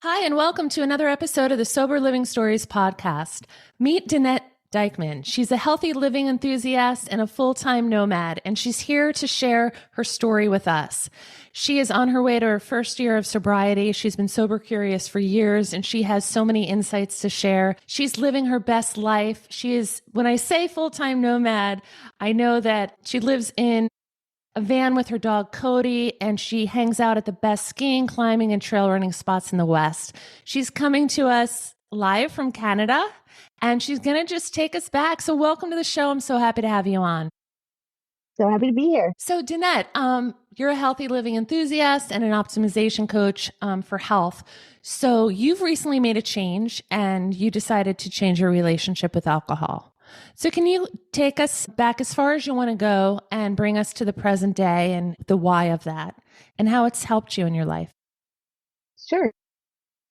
Hi, and welcome to another episode of the Sober Living Stories podcast. Meet Danette Deichmann. She's a healthy living enthusiast and a full-time nomad, and she's here to share her story with us. She is on her way to her first year of sobriety. She's been sober curious for years, and she has so many insights to share. She's living her best life. She is, when I say full-time nomad, I know that she lives in a van with her dog Cody, and she hangs out at the best skiing, climbing, and trail running spots in the West. She's coming to us live from Canada, and she's going to just take us back. So welcome to the show. I'm so happy to have you on. So happy to be here. So Danette, you're a healthy living enthusiast and an optimization coach for health. So you've recently made a change, and you decided to change your relationship with alcohol. So can you take us back as far as you want to go and bring us to the present day and the why of that and how it's helped you in your life? Sure.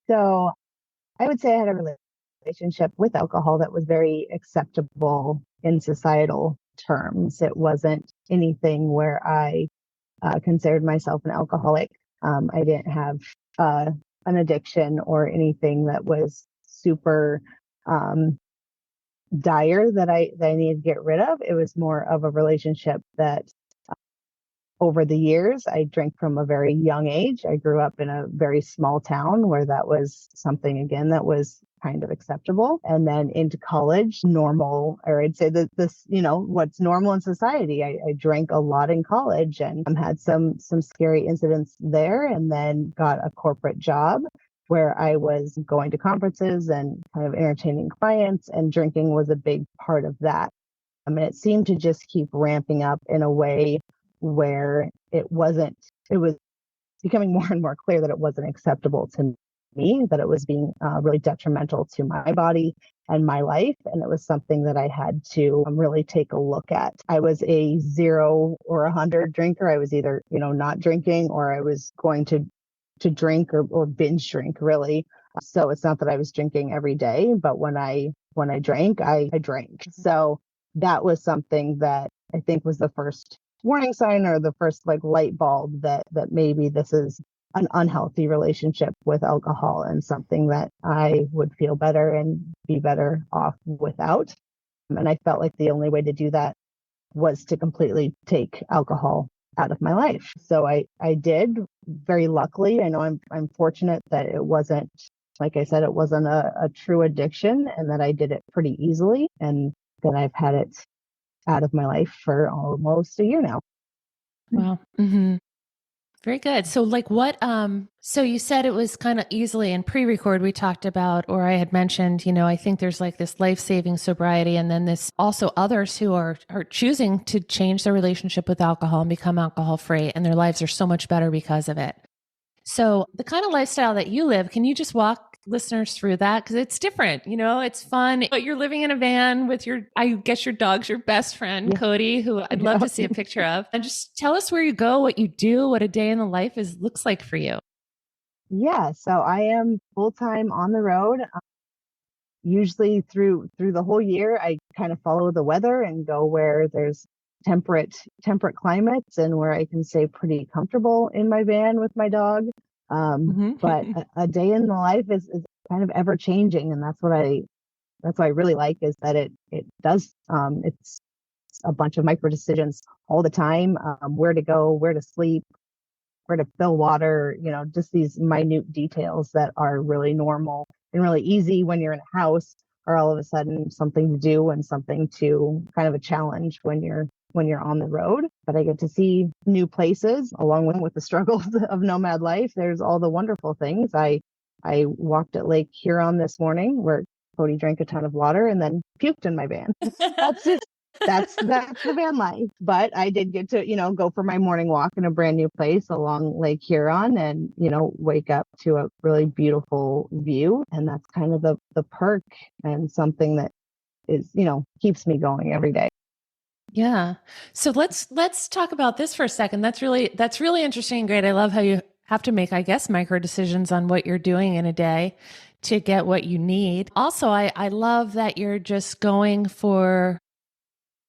So I would say I had a relationship with alcohol that was very acceptable in societal terms. It wasn't anything where I considered myself an alcoholic. I didn't have an addiction or anything that was super dire that I needed to get rid of. It was more of a relationship that over the years, I drank from a very young age. I grew up in a very small town where that was something, again, that was kind of acceptable. And then into college, normal, or I'd say that this, what's normal in society. I drank a lot in college and had some scary incidents there, and then got a corporate job where I was going to conferences and kind of entertaining clients, and drinking was a big part of that. I mean, it seemed to just keep ramping up in a way where it was becoming more and more clear that it wasn't acceptable to me, that it was being really detrimental to my body and my life. And it was something that I had to really take a look at. I was a 0 or 100 drinker. I was either, not drinking, or I was going to drink or binge drink, really. So it's not that I was drinking every day, but when I drank, I drank. So that was something that I think was the first warning sign, or the first light bulb that maybe this is an unhealthy relationship with alcohol, and something that I would feel better and be better off without. And I felt like the only way to do that was to completely take alcohol out of my life. So I did, very luckily. I know I'm fortunate that it wasn't, like I said, it wasn't a true addiction, and that I did it pretty easily, and that I've had it out of my life for almost a year now. Wow. Mm-hmm. Very good. So so you said it was kind of easily. In pre-record, we talked about, or I had mentioned, I think there's this life-saving sobriety, and then this also others who are choosing to change their relationship with alcohol and become alcohol-free, and their lives are so much better because of it. So the kind of lifestyle that you live, can you just walk listeners through that? Because it's different, it's fun. But you're living in a van with I guess your dog's your best friend, Yeah. Cody, who I'd love to see a picture of. And just tell us where you go, what you do, what a day in the life looks like for you. Yeah. So I am full-time on the road. Usually through the whole year, I kind of follow the weather and go where there's temperate climates, and where I can stay pretty comfortable in my van with my dog. But a day in the life is kind of ever changing, and that's what I really like, is that it does, it's a bunch of micro decisions all the time, where to go, where to sleep, where to fill water, just these minute details that are really normal and really easy when you're in a house, are all of a sudden something to do, and something to kind of a challenge when you're on the road. But I get to see new places along with the struggles of nomad life. There's all the wonderful things. I walked at Lake Huron this morning, where Cody drank a ton of water and then puked in my van. That's the van life. But I did get to, go for my morning walk in a brand new place along Lake Huron, and, wake up to a really beautiful view. And that's kind of the perk, and something that is, keeps me going every day. Yeah. So let's talk about this for a second. That's really interesting and great. I love how you have to make, I guess, micro decisions on what you're doing in a day to get what you need. Also, I love that you're just going for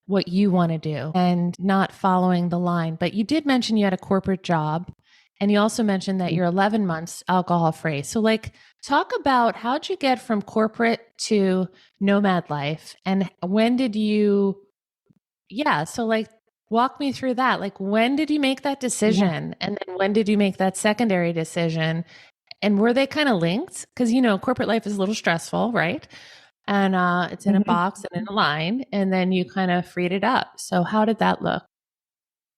what you want to do and not following the line. But you did mention you had a corporate job, And you also mentioned that you're 11 months alcohol free. So like, talk about how'd you get from corporate to nomad life? And when did you, yeah. So like, walk me through that. Like, when did you make that Yeah. decision? And then when did you make that secondary decision? And were they kind of linked? Because, you know, corporate life is a little stressful, right? And it's in a Mhm. box and in a line, and then you kind of freed it up. So how did that look?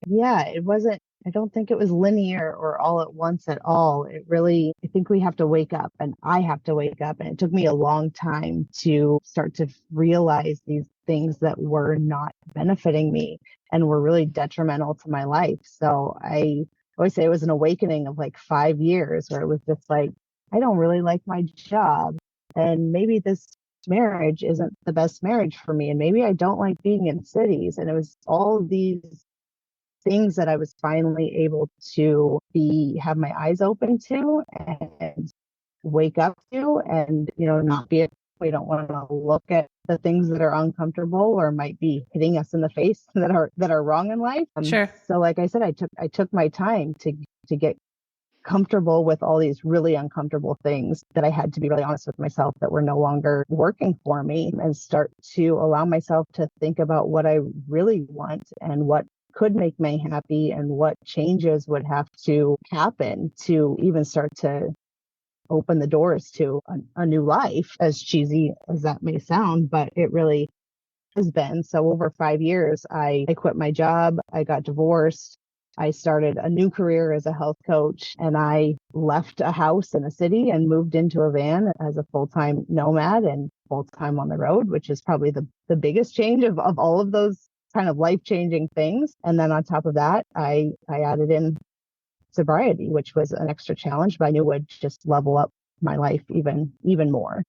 Yeah, it wasn't, I don't think it was linear or all at once at all. It really, I think we have to wake up and I have to wake up. And it took me a long time to start to realize these things that were not benefiting me and were really detrimental to my life. So I always say it was an awakening of like 5 years where it was just like, I don't really like my job. And maybe this marriage isn't the best marriage for me. And maybe I don't like being in cities. And it was all these things that I was finally able to have my eyes open to and wake up to, and not be we don't want to look at the things that are uncomfortable or might be hitting us in the face that are wrong in life. Sure. So like I said, I took my time to get comfortable with all these really uncomfortable things that I had to be really honest with myself that were no longer working for me, and start to allow myself to think about what I really want and what could make me happy and what changes would have to happen to even start to open the doors to a new life, as cheesy as that may sound, but it really has been. So over 5 years, I quit my job. I got divorced. I started a new career as a health coach, and I left a house in a city and moved into a van as a full-time nomad and full-time on the road, which is probably the biggest change of all of those kind of life-changing things. And then on top of that, I added in sobriety, which was an extra challenge, but I knew would just level up my life even more.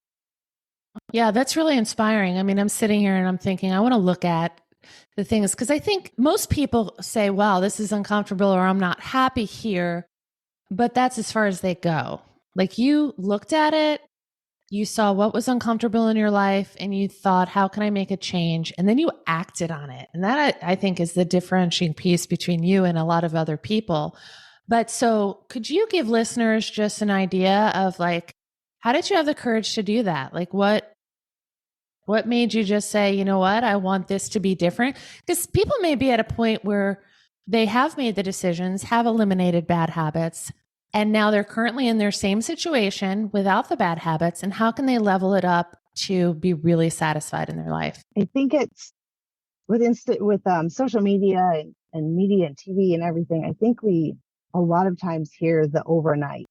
Yeah, that's really inspiring. I mean, I'm sitting here and I'm thinking, I want to look at the things because I think most people say, wow, this is uncomfortable or I'm not happy here. But that's as far as they go. Like you looked at it, you saw what was uncomfortable in your life, and you thought, how can I make a change? And then you acted on it. And that I think is the differentiating piece between you and a lot of other people. But so could you give listeners just an idea of like, how did you have the courage to do that? Like what made you just say, you know what, I want this to be different? Because people may be at a point where they have made the decisions, have eliminated bad habits, and now they're currently in their same situation without the bad habits. And how can they level it up to be really satisfied in their life? I think it's with social media and media and TV and everything. I think we a lot of times hear the overnight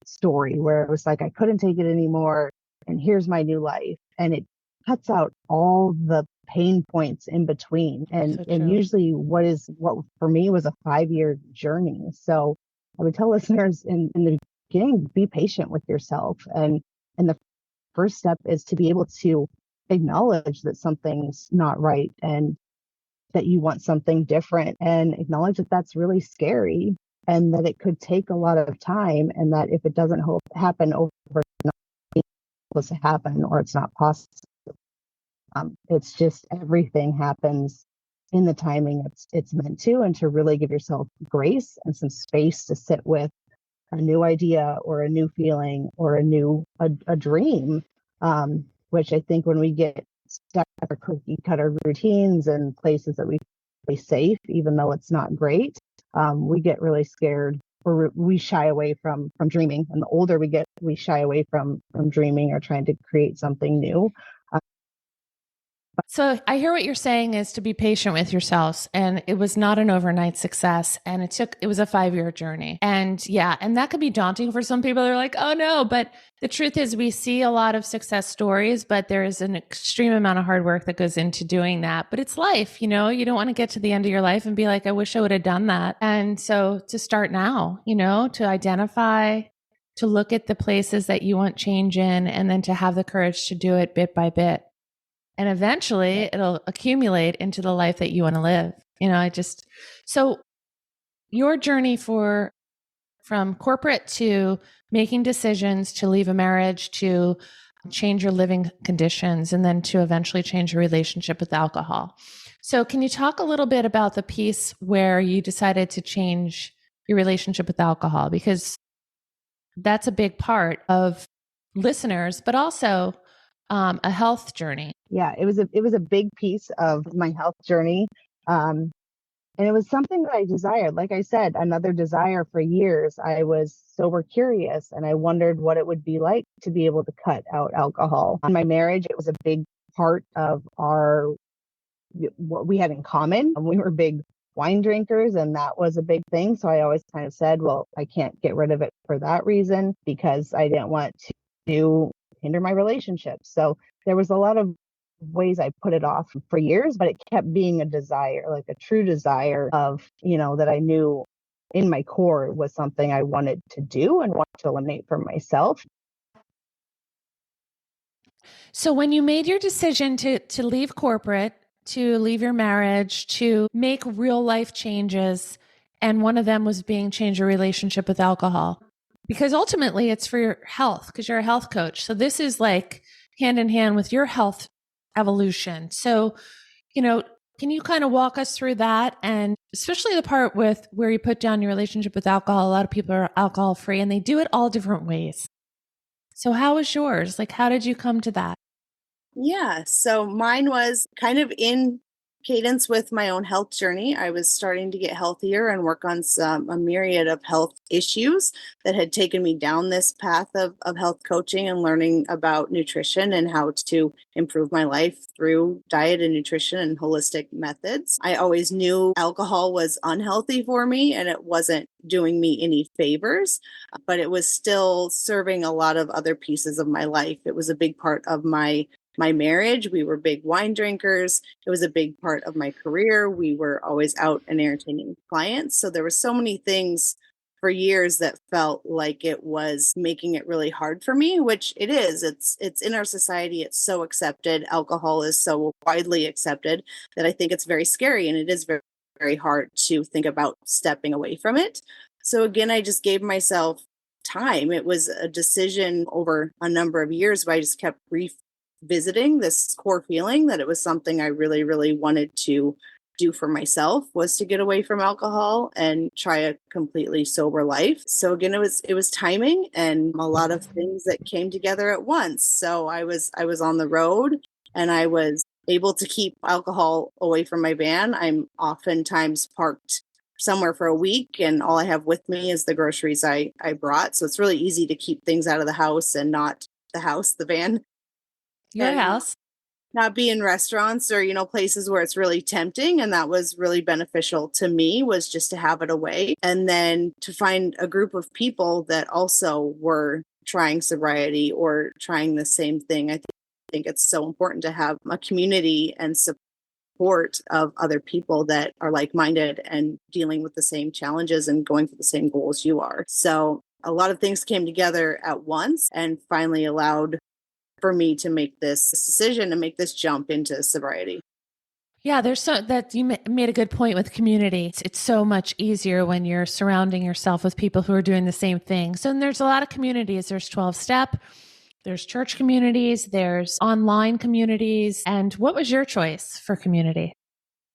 story where it was like, I couldn't take it anymore, and here's my new life. And it cuts out all the pain points in between. And So and true. usually what for me was a 5 year journey. So I would tell listeners in the beginning, be patient with yourself. And the first step is to be able to acknowledge that something's not right and that you want something different, and acknowledge that that's really scary and that it could take a lot of time, and that if it doesn't happen overnight, it's supposed to happen or it's not possible. It's just everything happens in the timing it's meant to, and to really give yourself grace and some space to sit with a new idea or a new feeling or a dream, which I think when we get stuck in our cookie cutter routines and places that we feel safe, even though it's not great, we get really scared, or we shy away from dreaming. And the older we get, we shy away from dreaming or trying to create something new. So I hear what you're saying is to be patient with yourselves. And it was not an overnight success. And it was a 5 year journey. And yeah, and that could be daunting for some people. They're like, oh no. But the truth is we see a lot of success stories, but there is an extreme amount of hard work that goes into doing that. But it's life, you don't want to get to the end of your life and be like, I wish I would have done that. And so to start now, to identify, to look at the places that you want change in, and then to have the courage to do it bit by bit. And eventually it'll accumulate into the life that you want to live. So your journey from corporate to making decisions to leave a marriage, to change your living conditions, and then to eventually change your relationship with alcohol. So can you talk a little bit about the piece where you decided to change your relationship with alcohol? Because that's a big part of listeners, but also a health journey. Yeah, it was a big piece of my health journey. And it was something that I desired. Like I said, another desire for years. I was sober curious and I wondered what it would be like to be able to cut out alcohol. In my marriage, it was a big part of what we had in common. We were big wine drinkers, and that was a big thing. So I always kind of said, well, I can't get rid of it for that reason because I didn't want to hinder my relationship. So there was a lot of ways I put it off for years, but it kept being a desire, like a true desire of, that I knew in my core was something I wanted to do and want to eliminate for myself. So when you made your decision to leave corporate, to leave your marriage, to make real life changes, and one of them was being change your relationship with alcohol, because ultimately it's for your health, because you're a health coach. So this is like hand in hand with your health evolution. So, can you kind of walk us through that? And especially the part with where you put down your relationship with alcohol. A lot of people are alcohol free and they do it all different ways. So how was yours? Like, how did you come to that? Yeah, so mine was kind of in cadence with my own health journey. I was starting to get healthier and work on a myriad of health issues that had taken me down this path of health coaching and learning about nutrition and how to improve my life through diet and nutrition and holistic methods. I always knew alcohol was unhealthy for me and it wasn't doing me any favors, but it was still serving a lot of other pieces of my life. It was a big part of my marriage. We were big wine drinkers. It was a big part of my career. We were always out and entertaining clients. So there were so many things for years that felt like it was making it really hard for me, which it is. It's in our society. It's so accepted. Alcohol is so widely accepted that I think it's very scary, and it is very, very hard to think about stepping away from it. So again, I just gave myself time. It was a decision over a number of years, but I just kept visiting this core feeling that it was something I really, really wanted to do for myself, was to get away from alcohol and try a completely sober life. So again, it was timing and a lot of things that came together at once. So I was on the road and I was able to keep alcohol away from my van. I'm oftentimes parked somewhere for a week and all I have with me is the groceries I brought. So it's really easy to keep things out of the house and not the house, the van. Your And house. not be in restaurants or, places where it's really tempting. And that was really beneficial to me, was just to have it away. And then to find a group of people that also were trying sobriety or trying the same thing. I think it's so important to have a community and support of other people that are like-minded and dealing with the same challenges and going for the same goals you are. So a lot of things came together at once and finally allowed for me to make this decision and make this jump into sobriety. Yeah, you made a good point with community. It's so much easier when you're surrounding yourself with people who are doing the same thing. So there's a lot of communities. There's 12-step, there's church communities, there's online communities. And what was your choice for community?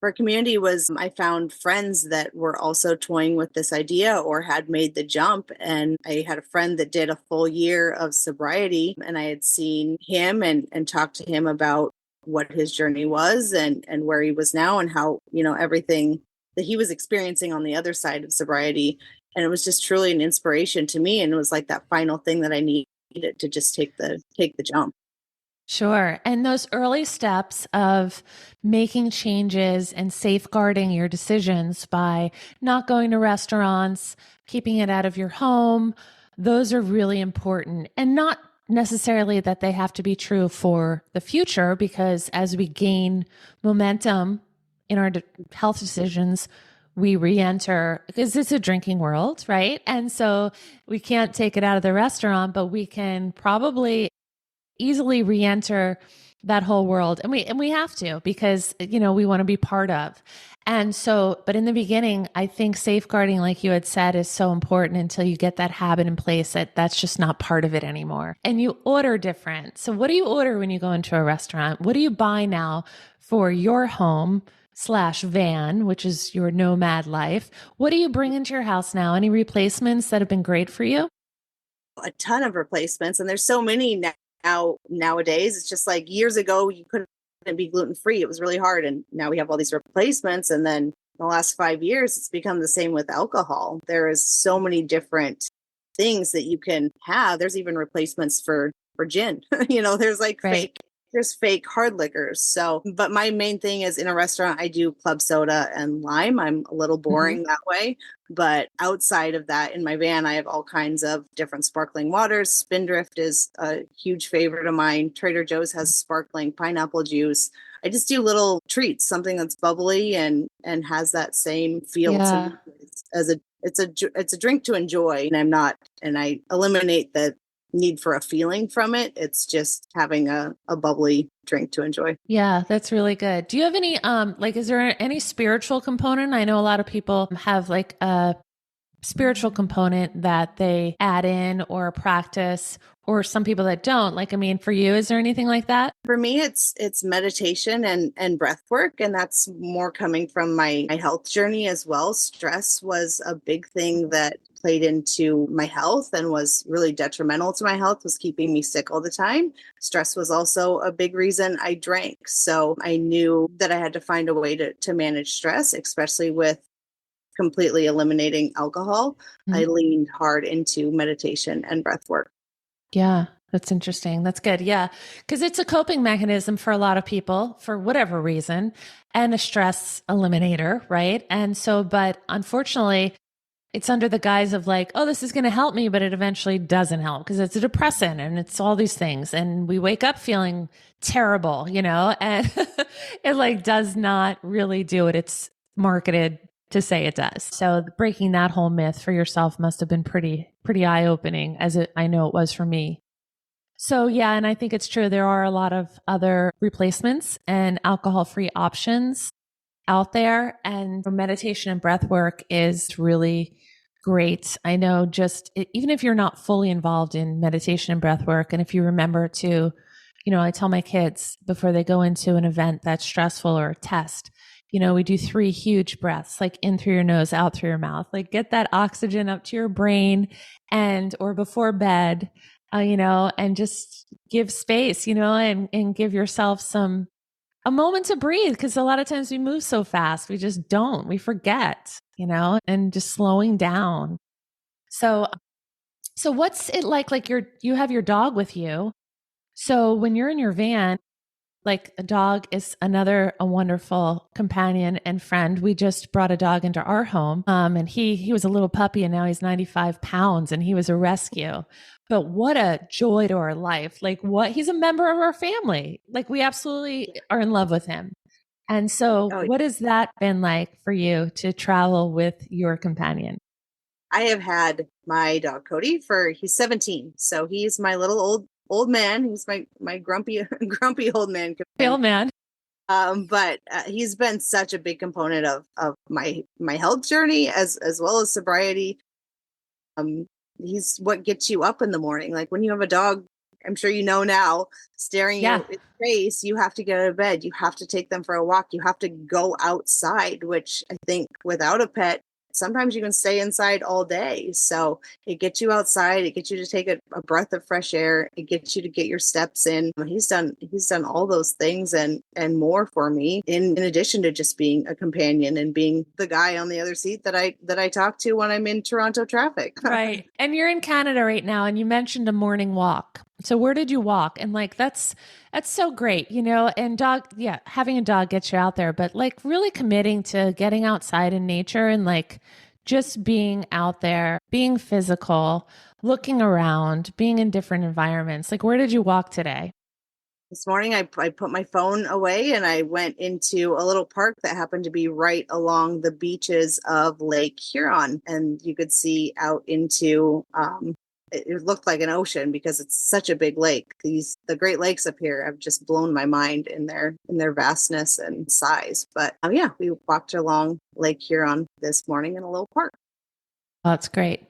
For community was I found friends that were also toying with this idea or had made the jump. And I had a friend that did a full year of sobriety, and I had seen him and talked to him about what his journey was and where he was now and how, everything that he was experiencing on the other side of sobriety. And it was just truly an inspiration to me. And it was like that final thing that I needed to just take the jump. Sure. And those early steps of making changes and safeguarding your decisions by not going to restaurants, keeping it out of your home, those are really important. And not necessarily that they have to be true for the future, because as we gain momentum in our health decisions, we re-enter, because it's a drinking world, right? And so we can't take it out of the restaurant, but we can probably easily re-enter that whole world. And we have to, because, we want to be part of. And so, but in the beginning, I think safeguarding, like you had said, is so important until you get that habit in place that's just not part of it anymore. And you order different. So what do you order when you go into a restaurant? What do you buy now for your home slash van, which is your nomad life. What do you bring into your house now? Any replacements that have been great for you? A ton of replacements, and there's so many nowadays. It's just like years ago you couldn't be gluten free. It was really hard, and now we have all these replacements. And then in the last 5 years, it's become the same with alcohol. There is so many different things that you can have. There's even replacements for gin. There's like Right. there's fake hard liquors. So, but my main thing is in a restaurant, I do club soda and lime. I'm a little boring that way. But outside of that, in my van, I have all kinds of different sparkling waters. Spindrift is a huge favorite of mine. Trader Joe's has sparkling pineapple juice. I just do little treats, something that's bubbly and has that same feel to Yeah. me it's a drink to enjoy. And I eliminate the need for a feeling from it. It's just having a bubbly drink to enjoy. Yeah, that's really good. Do you have any is there any spiritual component? I know a lot of people have like a spiritual component that they add in or practice, or some people that don't. For you, is there anything like that? For me, it's meditation and breath work. And that's more coming from my health journey as well. Stress was a big thing that played into my health and was really detrimental to my health, was keeping me sick all the time. Stress was also a big reason I drank. So I knew that I had to find a way to manage stress, especially with completely eliminating alcohol. I leaned hard into meditation and breath work. Yeah, that's interesting. That's good. Yeah, because it's a coping mechanism for a lot of people for whatever reason, and a stress eliminator, right? And so, but unfortunately, it's under the guise of like, oh, this is going to help me, but it eventually doesn't help because it's a depressant and it's all these things. And we wake up feeling terrible, and it like does not really do what it's marketed to say it does. So breaking that whole myth for yourself must have been pretty eye-opening, I know it was for me. So yeah, and I think it's true. There are a lot of other replacements and alcohol-free options out there, and meditation and breath work is really great. I know even if you're not fully involved in meditation and breath work, and if you remember to, I tell my kids before they go into an event that's stressful or a test, we do 3 huge breaths, like in through your nose, out through your mouth, like get that oxygen up to your brain or before bed, and just give space, and give yourself a moment to breathe. Cause a lot of times we move so fast, we forget, and just slowing down. So what's it like you have your dog with you. So when you're in your van, like a dog is a wonderful companion and friend. We just brought a dog into our home. And he was a little puppy and now he's 95 pounds and he was a rescue. But what a joy to our life. He's a member of our family. Like we absolutely are in love with him. And so what has that been like for you to travel with your companion? I have had my dog Cody he's 17. So he's my little old man. He's my grumpy old man. Old man. But he's been such a big component of my health journey as well as sobriety. He's what gets you up in the morning. Like when you have a dog, I'm sure now, staring you in the face, you have to get out of bed. You have to take them for a walk. You have to go outside, which I think without a pet, sometimes you can stay inside all day. So it gets you outside. It gets you to take a breath of fresh air. It gets you to get your steps in. He's done all those things and more for me in addition to just being a companion and being the guy on the other seat that I talk to when I'm in Toronto traffic. Right. And you're in Canada right now and you mentioned a morning walk. So where did you walk? And that's so great, and having a dog gets you out there, but really committing to getting outside in nature and just being out there, being physical, looking around, being in different environments. Where did you walk today? This morning, I put my phone away and I went into a little park that happened to be right along the beaches of Lake Huron. And you could see out into, it looked like an ocean because it's such a big lake. The Great Lakes up here have just blown my mind in their vastness and size. But we walked along Lake Huron this morning in a little park. Oh, that's great.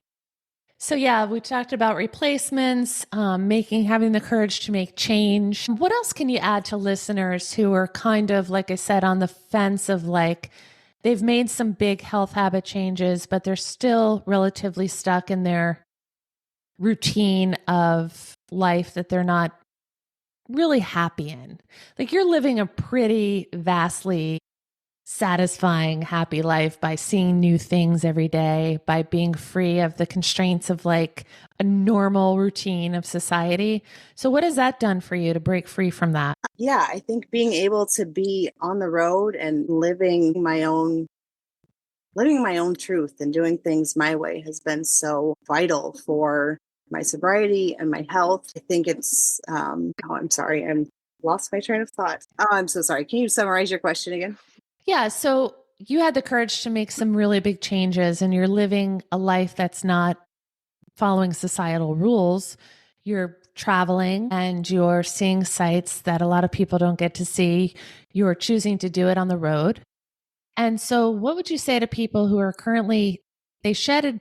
So yeah, we talked about replacements, having the courage to make change. What else can you add to listeners who are kind of, like I said, on the fence of like, they've made some big health habit changes, but they're still relatively stuck in their routine of life that they're not really happy in? Like, you're living a pretty vastly satisfying, happy life by seeing new things every day, by being free of the constraints of like a normal routine of society. So what has that done for you to break free from that? Yeah, I think being able to be on the road and living my own truth and doing things my way has been so vital for my sobriety and my health. I think it's I'm sorry, I'm lost my train of thought. Oh, I'm so sorry. Can you summarize your question again? Yeah. So you had the courage to make some really big changes and you're living a life that's not following societal rules. You're traveling and you're seeing sights that a lot of people don't get to see. You're choosing to do it on the road. And so what would you say to people who are currently, they shedded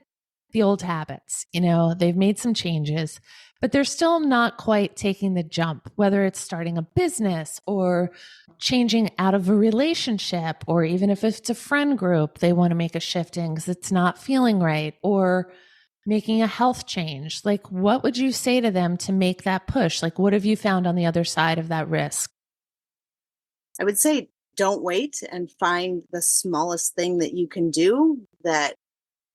the old habits, they've made some changes, but they're still not quite taking the jump, whether it's starting a business or changing out of a relationship, or even if it's a friend group, they want to make a shift in because it's not feeling right, or making a health change. Like, what would you say to them to make that push? Like, what have you found on the other side of that risk? I would say don't wait and find the smallest thing that you can do that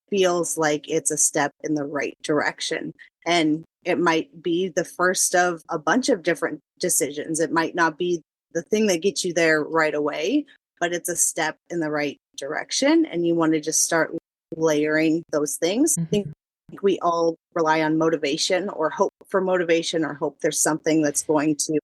feels like it's a step in the right direction. And it might be the first of a bunch of different decisions. It might not be the thing that gets you there right away, but it's a step in the right direction. And you want to just start layering those things. I think we all rely on motivation or hope for motivation or hope there's something that's going to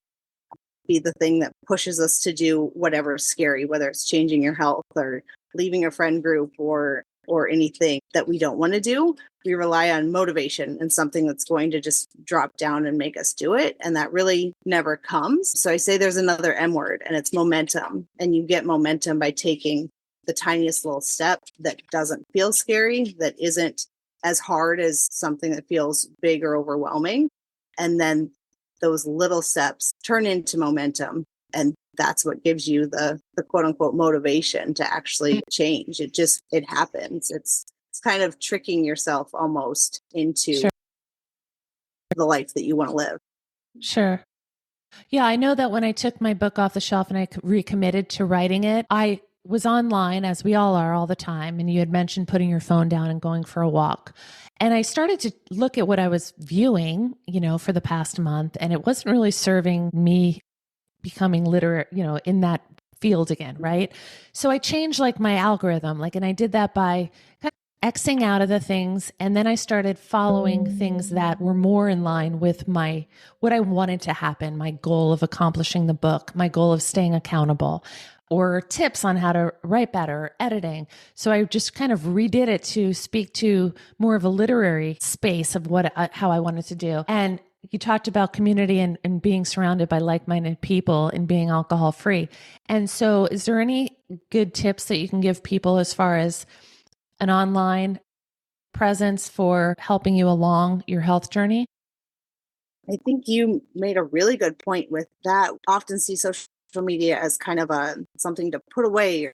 be the thing that pushes us to do whatever's scary, whether it's changing your health or leaving a friend group or anything that we don't want to do. We rely on motivation and something that's going to just drop down and make us do it. And that really never comes. So I say there's another M word, and it's momentum. And you get momentum by taking the tiniest little step that doesn't feel scary, that isn't as hard as something that feels big or overwhelming. And then those little steps turn into momentum. And that's what gives you the quote unquote motivation to actually change. It happens. It's kind of tricking yourself almost into Sure. the life that you want to live. Sure. Yeah, I know that when I took my book off the shelf and I recommitted to writing it, I was online, as we all are all the time. And you had mentioned putting your phone down and going for a walk. And I started to look at what I was viewing, for the past month, and it wasn't really serving me becoming literate, in that field again. Right. So I changed like my algorithm, and I did that by kind of Xing out of the things. And then I started following things that were more in line with what I wanted to happen, my goal of accomplishing the book, my goal of staying accountable, or tips on how to write better, editing. So I just kind of redid it to speak to more of a literary space of how I wanted to do. And you talked about community and being surrounded by like-minded people and being alcohol free. And so is there any good tips that you can give people as far as an online presence for helping you along your health journey? I think you made a really good point with that. Often see social media as kind of something to put away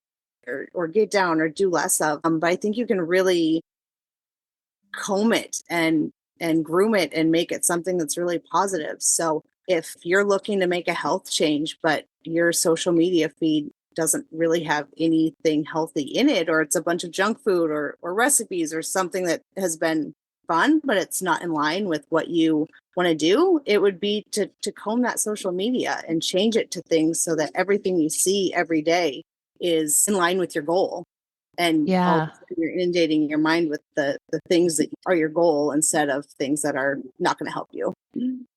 or get down or do less of. But I think you can really comb it and groom it and make it something that's really positive. So if you're looking to make a health change, but your social media feed doesn't really have anything healthy in it, or it's a bunch of junk food or recipes or something that has been fun, but it's not in line with what you want to do, it would be to comb that social media and change it to things so that everything you see every day is in line with your goal. And Yeah. you're inundating your mind with the things that are your goal instead of things that are not going to help you.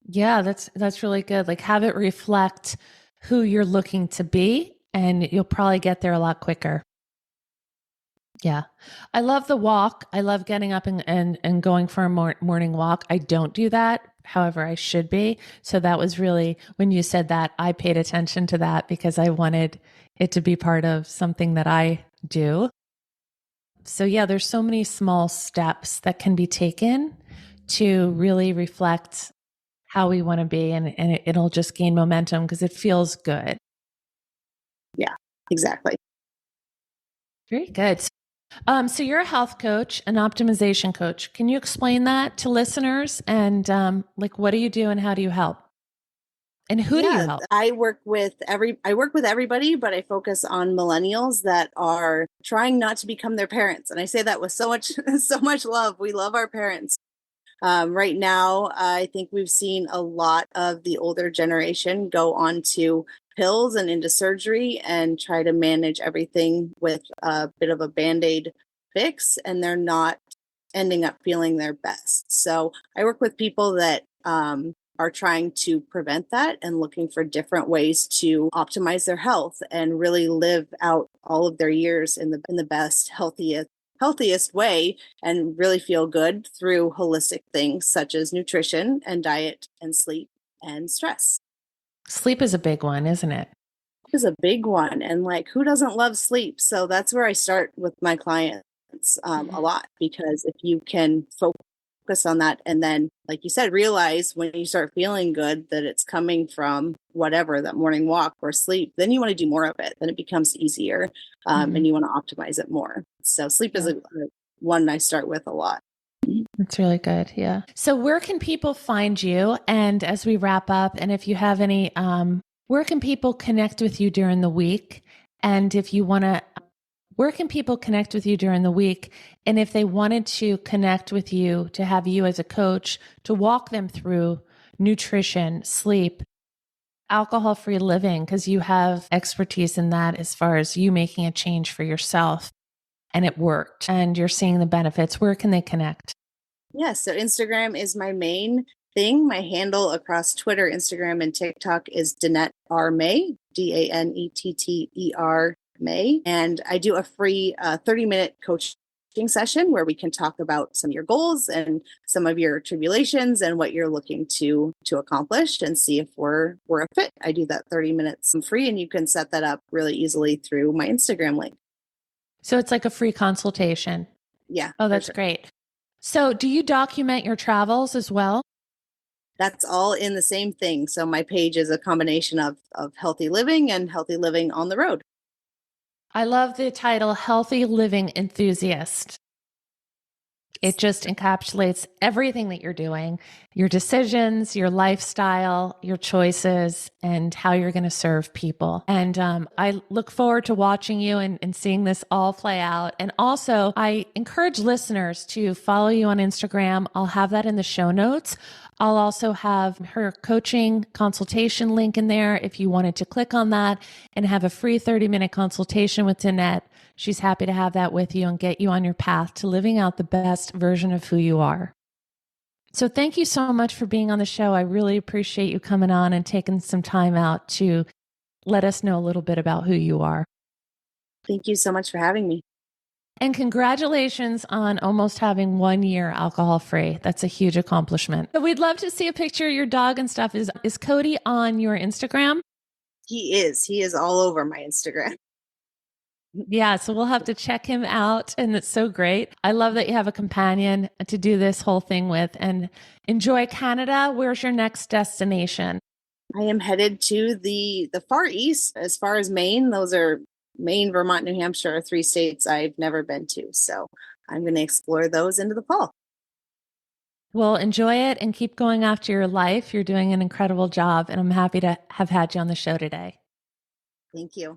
Yeah, that's really good. Like, have it reflect who you're looking to be, and you'll probably get there a lot quicker. Yeah. I love the walk. I love getting up and going for a morning walk. I don't do that. However, I should be. So that was really, when you said that, I paid attention to that because I wanted it to be part of something that I do. So yeah, there's so many small steps that can be taken to really reflect how we want to be, and it'll just gain momentum because it feels good. Yeah, exactly. Very good. So you're a health coach, an optimization coach. Can you explain that to listeners? And like, what do you do and how do you help? And who do you help? I work with everybody, but I focus on millennials that are trying not to become their parents. And I say that with so much, so much love. We love our parents. Right now, I think we've seen a lot of the older generation go on to pills and into surgery and try to manage everything with a bit of a Band-Aid fix, and they're not ending up feeling their best. So I work with people that are trying to prevent that and looking for different ways to optimize their health and really live out all of their years in the best, healthiest way and really feel good through holistic things such as nutrition and diet and sleep and stress. Sleep is a big one, isn't it? Is a big one. And like, who doesn't love sleep? So that's where I start with my clients a lot, because if you can focus on that and then, like you said, realize when you start feeling good that it's coming from whatever, that morning walk or sleep, then you want to do more of it. Then it becomes easier and you want to optimize it more. So sleep is a one I start with a lot. That's really good. Yeah. So where can people find you? And as we wrap up, and if you have any, where can people connect with you during the week? And if you want to, where can people connect with you during the week? And if they wanted to connect with you, to have you as a coach, to walk them through nutrition, sleep, alcohol-free living, because you have expertise in that as far as you making a change for yourself and it worked and you're seeing the benefits, where can they connect? Yes, so Instagram is my main thing. My handle across Twitter, Instagram, and TikTok is Danette R. May, DANETTER May. And I do a free 30-minute coaching session where we can talk about some of your goals and some of your tribulations and what you're looking to accomplish and see if we're a fit. I do that 30 minutes free, and you can set that up really easily through my Instagram link. So it's like a free consultation. Yeah. Oh, that's great. So do you document your travels as well? That's all in the same thing. So my page is a combination of healthy living and healthy living on the road. I love the title, Healthy Living Enthusiast. It just encapsulates everything that you're doing, your decisions, your lifestyle, your choices, and how you're going to serve people. And I look forward to watching you and seeing this all play out. And also, I encourage listeners to follow you on Instagram. I'll have that in the show notes. I'll also have her coaching consultation link in there if you wanted to click on that and have a free 30-minute consultation with Danette. She's happy to have that with you and get you on your path to living out the best version of who you are. So thank you so much for being on the show. I really appreciate you coming on and taking some time out to let us know a little bit about who you are. Thank you so much for having me. And congratulations on almost having 1 year alcohol free. That's a huge accomplishment. So we'd love to see a picture of your dog and stuff. Is Cody on your Instagram? He is all over my Instagram. Yeah, so we'll have to check him out. And it's so great. I love that you have a companion to do this whole thing with, and enjoy Canada. Where's your next destination? I am headed to the far east, as far as Maine. Those are Maine, Vermont, New Hampshire are 3 states I've never been to. So I'm going to explore those into the fall. Well, enjoy it and keep going after your life. You're doing an incredible job, and I'm happy to have had you on the show today. Thank you.